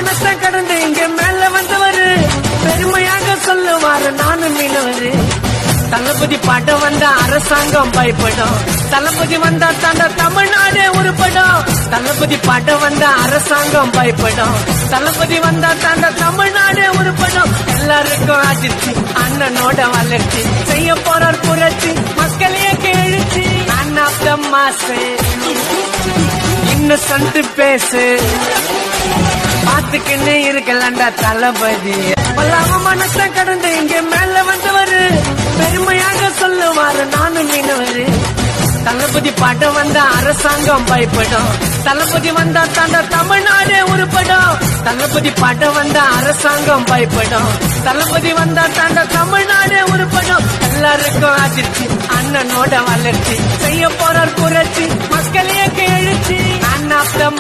மனசை கடந்து இங்க மேல வந்தவரு பெருமையாக சொல்லுவாரு நானும் மீனவரு. தளபதி பாட்டம் வந்தா அரசாங்கம் பயப்படும், தளபதி வந்தா தாண்ட தமிழ்நாடே உருப்படும். தளபதி பாட்டம் வந்தா அரசாங்கம் பயப்படும், தளபதி வந்தா தாண்ட தமிழ்நாடே உருப்படும். எல்லாருக்கும் அதிர்ச்சி அண்ணனோட வளர்ச்சி, செய்ய போறார் புரட்சி மக்களையே கேழுச்சி. அண்ணாத்த மாசு இன்னும் பேசு பாத்துக்கின்னு இருக்கலாண்டா தளபதி. பல்லாம மனசை கடந்து இங்க மேல வந்தவரு பெருமையாக சொல்லுவாரு நானும் மீனவரு. தளபதி பாட்டம் வந்தா அரசாங்கம் பயப்படும், தளபதி வந்தா தாண்ட தமிழ்நாடே உருப்படும். தளபதி பாட்டம் வந்தா அரசாங்கம் பயப்படும், தளபதி வந்தா தாண்ட தமிழ்நாடே உருப்படும். எல்லாருக்கும் அதிர்ச்சி அண்ணனோட வளர்ச்சி, செய்ய போறார் புரட்சி மக்களையே கேழுச்சி. அண்ணாத்த